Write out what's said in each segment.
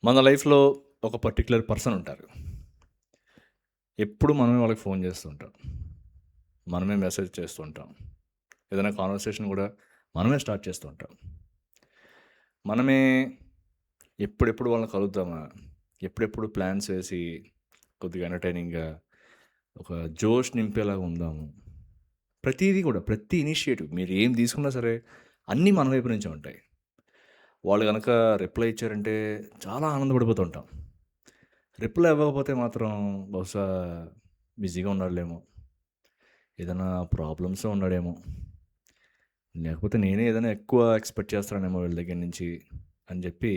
మన లైఫ్‌లో ఒక పర్టిక్యులర్ పర్సన్ ఉంటారు. ఎప్పుడు మనమే వాళ్ళకి ఫోన్ చేస్తుంటాం. మనమే మెసేజ్ చేస్తుంటాం. ఏదైనా కాన్వర్సేషన్ కూడా మనమే స్టార్ట్ చేస్తూ ఉంటాం. మనమే ఎప్పుడెప్పుడు వాళ్ళని కలుద్దామా? ఎప్పుడెప్పుడు ప్లాన్స్ వేసి కొద్దిగా ఎంటర్‌టైనింగ్‌గా ఒక జోష్ నింపేలాగా ఉందాము. ప్రతీది కూడా ప్రతి ఇనిషియేటివ్ మీరు ఏం తీసుకున్నా సరే అన్నీ మన వైపు నుంచే ఉంటాయి. వాళ్ళు గనక రిప్లై ఇచ్చారంటే చాలా ఆనందపడిపోతూ ఉంటాం. రిప్లై ఇవ్వకపోతే మాత్రం బహుశా బిజీగా ఉన్నాడులేమో, ఏదైనా ప్రాబ్లమ్స్‌లో ఉన్నాడేమో, లేకపోతే నేనే ఏదైనా ఎక్కువ ఎక్స్‌పెక్ట్ చేస్తున్నానేమో వీళ్ళ దగ్గర నుంచి అని చెప్పి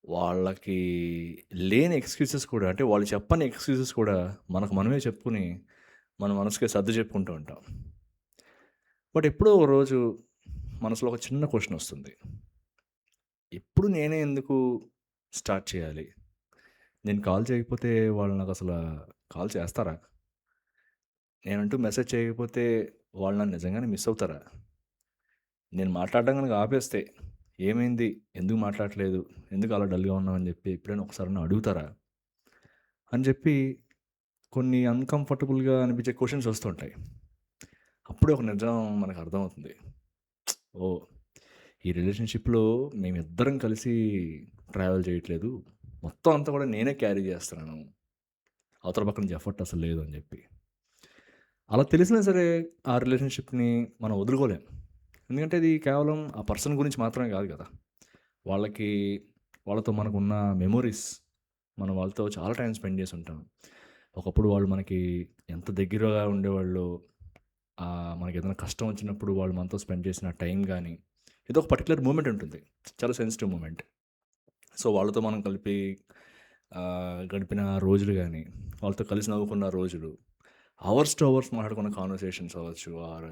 వాళ్ళకి లేని ఎక్స్‌క్యూజెస్ కూడా అంటే వాళ్ళు చెప్పని ఎక్స్‌క్యూజెస్ కూడా మనకు మనమే చెప్పుకొని మన మనసుకి సర్ది చెప్పుకుంటూ ఉంటాం. బట్ ఎప్పుడో ఒక రోజు మనసులో ఒక చిన్న క్వెషన్ వస్తుంది. ఎప్పుడు నేనే ఎందుకు స్టార్ట్ చేయాలి? నేను కాల్ చేయకపోతే వాళ్ళు నాకసల కాల్ చేస్తారా? నేనంటూ మెసేజ్ చేయకపోతే వాళ్ళు నన్ను నిజంగానే మిస్ అవుతారా? నేను మాట్లాడడం గనుక ఆపేస్తే, "ఏమైంది? ఎందుకు మాట్లాడట్లేదు? ఎందుకు అలా డల్‌గా ఉన్నావు?" అని చెప్పి ఎప్పుడైనా ఒకసారి నన్ను అడుగుతారా? అని చెప్పి కొన్ని అన్‌కంఫర్టబుల్‌గా అనిపించే క్వెషన్స్ వస్తుంటాయి. అప్పుడే ఒక నిజం మనకు అర్థమవుతుంది. ఓహ్! ఈ రిలేషన్‌షిప్‌లో మేమిద్దరం కలిసి ట్రావెల్ చేయట్లేదు. మొత్తం అంతా కూడా నేనే క్యారీ చేస్తున్నాను. అవతల పక్క నుంచి ఎఫర్ట్ అసలు లేదు అని చెప్పి. అలా తెలిసినా సరే ఆ రిలేషన్‌షిప్‌ని మనం వదులుకోలేం. ఎందుకంటే అది కేవలం ఆ పర్సన్ గురించి మాత్రమే కాదు కదా! వాళ్ళకి వాళ్ళతో మనకున్న మెమోరీస్ మనం వాళ్ళతో చాలా టైం స్పెండ్ చేసి ఉంటాం. ఒకప్పుడు వాళ్ళు మనకి ఎంత దగ్గరగా ఉండేవాళ్ళో, మనకేదైనా కష్టం వచ్చినప్పుడు వాళ్ళు మనతో స్పెండ్ చేసిన టైం గానీ, ఏదో ఒక పర్టిక్యులర్ మూమెంట్ ఉంటుంది. చాలా సెన్సిటివ్ మూమెంట్. సో, వాళ్ళతో మనం కలిపి గడిపిన రోజులు గానీ, వాళ్ళతో కలిసి నవ్వుకున్న రోజులు, అవర్స్ టు అవర్స్ మాట్లాడుకున్న కాన్వర్సేషన్స్ అవ్వచ్చు, ఆర్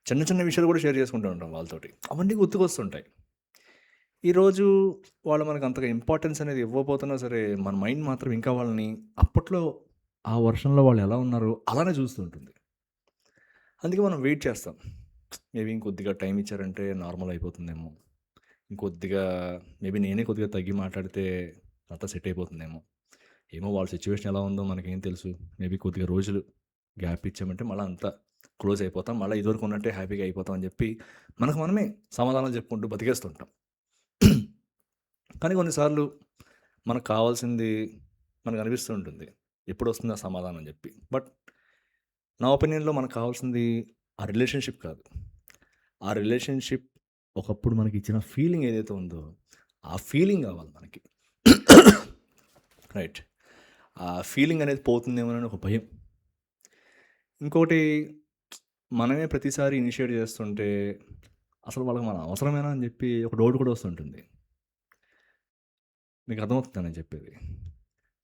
చిన్న చిన్న విషయాలు కూడా షేర్ చేసుకుంటూ ఉంటాం వాళ్ళతోటి. అవన్నీ గుర్తుకొస్తుంటాయి. ఈరోజు వాళ్ళు మనకు అంతగా ఇంపార్టెన్స్ అనేది ఇవ్వకపోతున్నా సరే, మన మైండ్ మాత్రం ఇంకా వాళ్ళని అప్పట్లో ఆ వర్షన్‌లో వాళ్ళు ఎలా ఉన్నారో అలానే చూస్తూ ఉంటుంది. అందుకే మనం వెయిట్ చేస్తాం. మేబీ ఇంకొద్దిగా టైం ఇచ్చారంటే నార్మల్ అయిపోతుందేమో. ఇంకొద్దిగా మేబీ నేనే కొద్దిగా తగ్గి మాట్లాడితే అంతా సెట్ అయిపోతుందేమో. ఏమో వాళ్ళ సిట్యుయేషన్ ఎలా ఉందో మనకేం తెలుసు. మేబీ కొద్దిగా రోజులు గ్యాప్ ఇచ్చామంటే మళ్ళా అంతా క్లోజ్ అయిపోతాం. మళ్ళా ఇదివరకు ఉన్నట్టే హ్యాపీగా అయిపోతాం అని చెప్పి మనకు మనమే సమాధానాలు చెప్పుకుంటూ బతికేస్తుంటాం. కానీ కొన్నిసార్లు మనకు కావాల్సింది మనకు అనిపిస్తూ ఉంటుంది. ఎప్పుడొస్తుంది ఆ సమాధానం అని చెప్పి. బట్ నా ఒపీనియన్‌లో మనకు కావాల్సింది ఆ రిలేషన్‌షిప్ కాదు. ఆ రిలేషన్‌షిప్ ఒకప్పుడు మనకిచ్చిన ఫీలింగ్ ఏదైతే ఉందో, ఆ ఫీలింగ్ కావాలి మనకి. రైట్. ఆ ఫీలింగ్ అనేది పోతుందేమోనని ఒక భయం. ఇంకోటి మనమే ప్రతిసారి ఇనిషియేట్ చేస్తుంటే, అసలు వాళ్ళకి మనం అవసరమేనా అని చెప్పి ఒక డౌట్ కూడా వస్తుంటుంది. మీకు అర్థమవుతుందా నేను చెప్పేది?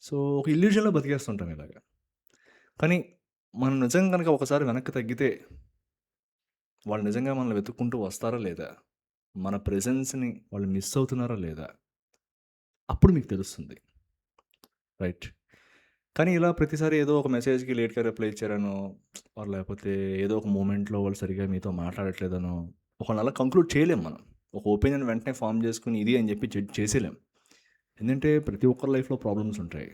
సో, ఒక ఇల్యూజన్‌లో బతికేస్తుంటాం ఇలాగ. కానీ మనం నిజంగా గనక ఒకసారి వెనక్కి తగ్గితే, వాళ్ళు నిజంగా మనల్ని వెతుక్కుంటూ వస్తారా లేదా? మన ప్రెజెన్స్‌ని వాళ్ళు మిస్ అవుతున్నారా లేదా? అప్పుడు మీకు తెలుస్తుంది. రైట్. కానీ ఇలా ప్రతిసారి ఏదో ఒక మెసేజ్‌కి లేట్‌గా రిప్లై ఇచ్చారనో, ఆర్ లేకపోతే ఏదో ఒక మూమెంట్‌లో వాళ్ళు సరిగ్గా మీతో మాట్లాడట్లేదనో, ఒకళ్ళని అలా కంక్లూడ్ చేయలేం మనం. ఒక ఒపీనియన్ వెంటనే ఫార్మ్ చేసుకొని ఇది అని చెప్పి చేసేయలేం. ఎందుకంటే ప్రతి ఒక్కరి లైఫ్‌లో ప్రాబ్లమ్స్ ఉంటాయి.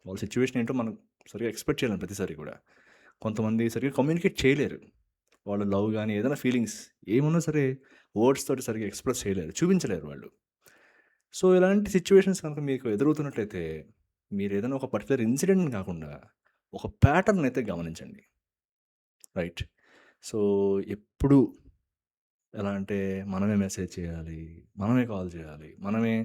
వాళ్ళ సిట్యుయేషన్ ఏంటో మనం సరిగ్గా ఎక్స్‌పెక్ట్ చేయలేం ప్రతిసారి కూడా. కొంతమంది సరిగ్గా కమ్యూనికేట్ చేయలేరు. వాళ్ళ లవ్ గాని, ఏదైనా ఫీలింగ్స్ ఏమున్నా సరే వర్డ్స్ తోటి సరిగ్గా ఎక్స్‌ప్రెస్ చేయలేరు. చూపించలేరు వాళ్ళు. సో, ఇలాంటి సిట్యుయేషన్స్ కనుక మీకు ఎదురవుతున్నట్లయితే, మీరేదైనా ఒక పర్టిక్యులర్ ఇన్సిడెంట్‌ని కాకుండా, ఒక ప్యాటర్న్ అయితే గమనించండి. రైట్. సో, ఎప్పుడు ఎలా అంటే, మనమే మెసేజ్ చేయాలి, మనమే కాల్ చేయాలి, మనమే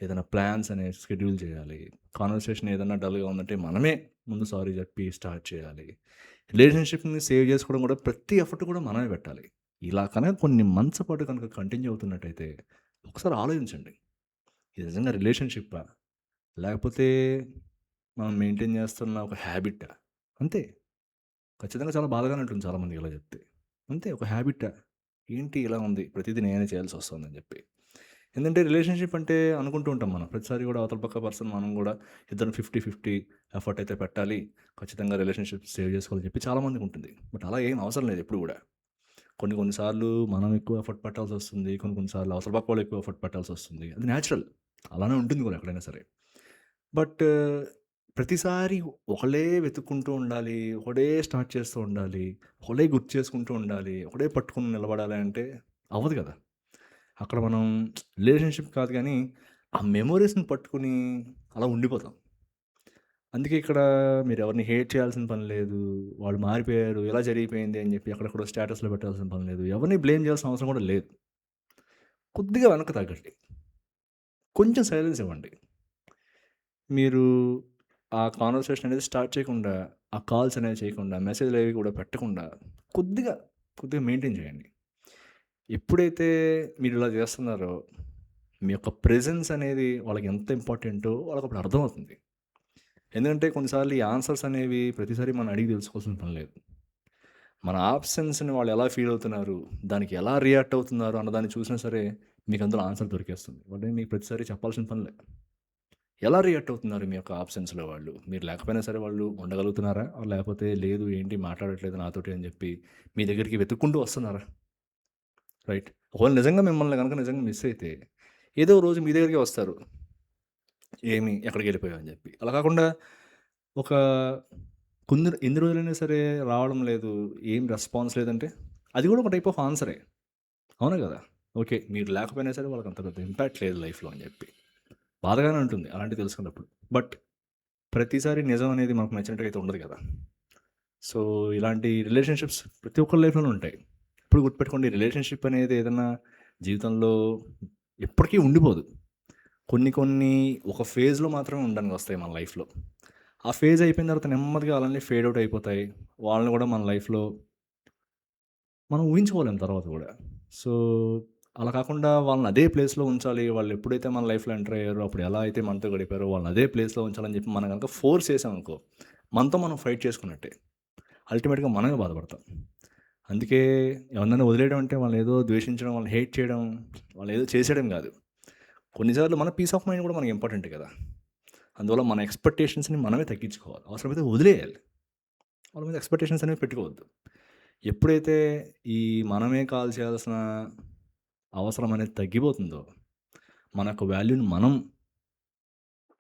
ఏదైనా ప్లాన్స్ అనేవి షెడ్యూల్ చేయాలి. కాన్వర్సేషన్ ఏదన్నా డల్‌గా ఉందంటే, మనమే ముందు సారీ చెప్పి స్టార్ట్ చేయాలి. రిలేషన్‌షిప్‌ని సేవ్ చేసుకోవడం కూడా ప్రతి ఎఫర్ట్ కూడా మనమే పెట్టాలి. ఇలా కనుక కొన్ని మంత్స్ పాటు కనుక కంటిన్యూ అవుతున్నట్టయితే, ఒకసారి ఆలోచించండి. ఇది నిజంగా రిలేషన్‌షిప్పా? లేకపోతే మనం మెయింటైన్ చేస్తున్న ఒక హ్యాబిట్టా? అంతే. ఖచ్చితంగా చాలా బాధగానే ఉంటుంది చాలామందికి ఇలా చెప్తే. అంతే ఒక హ్యాబిట్టా? ఏంటి ఇలా ఉంది? ప్రతీదీ నేనే చేయాల్సొస్తుందని చెప్పి. ఎందుకంటే రిలేషన్‌షిప్ అంటే అనుకుంటూ ఉంటాం మనం. ప్రతిసారి కూడా అవతల పక్క పర్సన్ మనం కూడా ఇద్దరం 50, 50 ఎఫర్ట్ అయితే పెట్టాలి. ఖచ్చితంగా రిలేషన్‌షిప్ సేవ్ చేసుకోవాలని చెప్పి చాలామందికుంటుంది. బట్ అలా ఏం అవసరం లేదు ఎప్పుడు కూడా. కొన్ని కొన్ని సార్లు మనం ఎక్కువ ఎఫర్ట్ పెట్టాల్సొస్తుంది. కొన్ని కొన్ని సార్లు అవతల పక్క వాళ్ళు ఎక్కువ ఎఫర్ట్ పెట్టాల్సొస్తుంది. అది న్యాచురల్. అలానే ఉంటుంది కూడా ఎక్కడైనా సరే. బట్ ప్రతిసారి ఒకళ్ళే వెతుక్కుంటూ ఉండాలి. ఒకడే స్టార్ట్ చేస్తూ ఉండాలి. ఒకడే గుర్తు చేసుకుంటూ ఉండాలి. ఒకడే పట్టుకొని నిలబడాలి అంటే అవ్వదు కదా! అక్కడ మనం రిలేషన్‌షిప్ కాదు గానీ, ఆ మెమోరీస్‌ని పట్టుకొని అలా ఉండిపోతాం. అందుకే ఇక్కడ మీరెవరిని హేట్ చేయాల్సిన పని లేదు. వాళ్ళు మారిపోయారు, ఇలా జరిగిపోయింది అని చెప్పి ఎక్కడెక్కడో స్టేటస్‌లో పెట్టాల్సిన పని లేదు. ఎవరిని బ్లేమ్ చేయాల్సిన అవసరం కూడా లేదు. కొద్దిగా వెనక్కి తగ్గండి. కొంచెం సైలెన్స్ ఇవ్వండి. మీరు ఆ కాన్వర్సేషన్ అనేది స్టార్ట్ చేయకుండా, ఆ కాల్స్ అనేవి చేయకుండా, మెసేజ్‌లవి కూడా పెట్టకుండా కొద్దిగా, కొద్దిగా మెయింటైన్ చేయండి. ఎప్పుడైతే మీరిలా చేస్తున్నారో, మీ యొక్క ప్రెజెన్స్ అనేది వాళ్ళకి ఎంత ఇంపార్టెంటో వాళ్ళకప్పుడు అర్థమవుతుంది. ఎందుకంటే కొన్నిసార్లు ఈ ఆన్సర్స్ అనేవి ప్రతిసారి మనం అడిగి తెలుసుకోవాల్సిన పని లేదు. మన ఆబ్సెన్స్‌ని వాళ్ళు ఎలా ఫీల్ అవుతున్నారు, దానికి ఎలా రియాక్ట్ అవుతున్నారు అన్నదాన్ని చూసినా సరే మీకు అందులో ఆన్సర్ దొరికేస్తుంది. అంటే మీకు ప్రతిసారి చెప్పాల్సిన పని లే. ఎలా రియాక్ట్ అవుతున్నారు మీ యొక్క ఆబ్సెన్స్‌లో వాళ్ళు? మీరు లేకపోయినా సరే వాళ్ళు ఉండగలుగుతున్నారా? లేకపోతే లేదు ఏంటి మాట్లాడట్లేదు నాతోటి అని చెప్పి మీ దగ్గరికి వెతుక్కుంటూ వస్తున్నారా? రైట్. ఒకవేళ నిజంగా మిమ్మల్ని గనుక నిజంగా మిస్ అయితే ఏదో ఒక రోజు మీ దగ్గరికే వస్తారు. ఏమి ఎక్కడికెళ్ళిపోయావు అని చెప్పి. అలా కాకుండా ఒక ఎన్ని రోజులైనా సరే రావడం లేదు, ఏం రెస్పాన్స్ లేదంటే అది కూడా ఒక టైప్ ఆఫ్ ఆన్సరే. అవునా కదా! ఓకే. మీరు లేకపోయినా సరే వాళ్ళకి అంత పెద్ద ఇంపాక్ట్ లేదు లైఫ్‌లో అని చెప్పి. బాధగానే ఉంటుంది అలాంటివి తెలుసుకున్నప్పుడు. బట్ ప్రతిసారి నిజం అనేది మనకు నచ్చినట్టుగా అయితే ఉండదు కదా! సో, ఇలాంటి రిలేషన్‌షిప్స్ ప్రతి ఒక్కరి లైఫ్‌లోనూ ఉంటాయి. ఎప్పుడు గుర్తుపెట్టుకోండి రిలేషన్‌షిప్ అనేది ఏదన్నా జీవితంలో ఎప్పటికీ ఉండిపోదు. కొన్ని కొన్ని ఒక ఫేజ్‌లో మాత్రమే ఉండడానికి వస్తాయి మన లైఫ్‌లో. ఆ ఫేజ్ అయిపోయిన తర్వాత నెమ్మదిగా అలానే ఫేడ్ ఔట్ అయిపోతాయి. వాళ్ళని కూడా మన లైఫ్‌లో మనం ఊహించుకోలేం తర్వాత గూడా. సో, అలా కాకుండా వాళ్ళని అదే ప్లేస్‌లో ఉంచాలి. వాళ్ళు ఎప్పుడైతే మన లైఫ్‌లో ఎంటర్ అయ్యారో, అప్పుడు ఎలా అయితే మనతో గడిపారో వాళ్ళని అదే ప్లేస్‌లో ఉంచాలని చెప్పి మనం గనక ఫోర్స్ చేసామనుకో, మనతో మనం ఫైట్ చేసుకున్నట్టే. అల్టిమేట్‌గా మనమే బాధపడతాం. అందుకే ఎవరినైనా వదిలేయడం అంటే వాళ్ళని ఏదో ద్వేషించడం, వాళ్ళని హేట్ చేయడం, వాళ్ళని ఏదో చేసేయడం గాదు. కొన్నిసార్లు మన పీస్ ఆఫ్ మైండ్ కూడా మనకి ఇంపార్టెంటే కదా! అందువల్ల మన ఎక్స్‌పెక్టేషన్స్‌ని మనమే తగ్గించుకోవాలి. అవసరమైతే వదిలేయాలి. వాళ్ళ మీద ఎక్స్‌పెక్టేషన్స్ అనేవి పెట్టుకోవద్దు. ఎప్పుడైతే ఈ మనమే కాల్ చేయాల్సిన అవసరం అనేది తగ్గిపోతుందో, మన యొక్క వాల్యూని మనం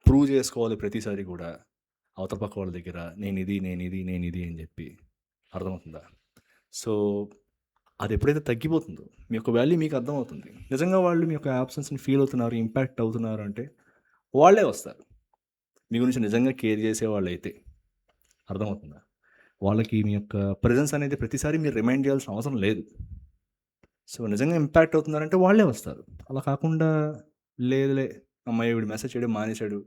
ప్రూవ్ చేసుకోవాలి ప్రతిసారి కూడా. అవతల పక్క వాళ్ళ దగ్గర నేనిది, నేనిది, నేనిది అని చెప్పి. అర్థమవుతుందా? సో, అది ఎప్పుడైతే తగ్గిపోతుందో, మీ యొక్క వాల్యూ మీకు అర్థమవుతుంది. నిజంగా వాళ్ళు మీ యొక్క యాబ్సెన్స్‌ని ఫీల్ అవుతున్నారు, ఇంపాక్ట్ అవుతున్నారు అంటే వాళ్ళే వస్తారు. మీ గురించి నిజంగా కేర్ చేసేవాళ్ళైతే. అర్థమవుతుందా? వాళ్ళకి మీ యొక్క ప్రెజెన్స్ అనేది ప్రతిసారి మీరు రిమైండ్ చేయాల్సిన అవసరం లేదు. సో, నిజంగా ఇంపాక్ట్ అవుతున్నారంటే వాళ్ళే వస్తారు. అలా కాకుండా లేదులే హమ్మయ్య! వీడు మెసేజ్ చేయడం మానేశాడు.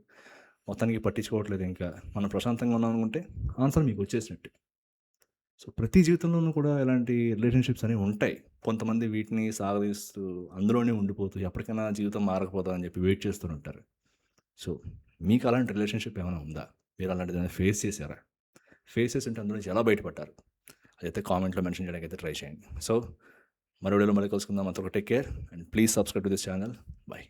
మొత్తానికి పట్టించుకోవట్లేదు ఇంకా. మనం ప్రశాంతంగా ఉన్నాం అనుకుంటే ఆన్సర్ మీకొచ్చేసినట్టే. సో, ప్రతి జీవితంలోనూ కూడా ఇలాంటి రిలేషన్‌షిప్స్ అనేవి ఉంటాయి. కొంతమంది వీటిని సాగదీస్తూ అందులోనే ఉండిపోతూ ఎప్పటికైనా జీవితం మారకపోదా అని చెప్పి వెయిట్ చేస్తూ ఉంటారు. సో, మీకు అలాంటి రిలేషన్‌షిప్ ఏమైనా ఉందా? మీరు అలాంటిదేమైనా ఫేస్ చేసారా? ఫేస్ చేసుంటే అందులో నుంచి ఎలా బయటపడ్డారు? అదైతే కామెంట్‌లో మెన్షన్ చేయడానికైతే ట్రై చేయండి. సో, మరో వీడియోలో మళ్ళీ కలుసుకుందాం. అంతవరకు take care and please subscribe to this channel. By.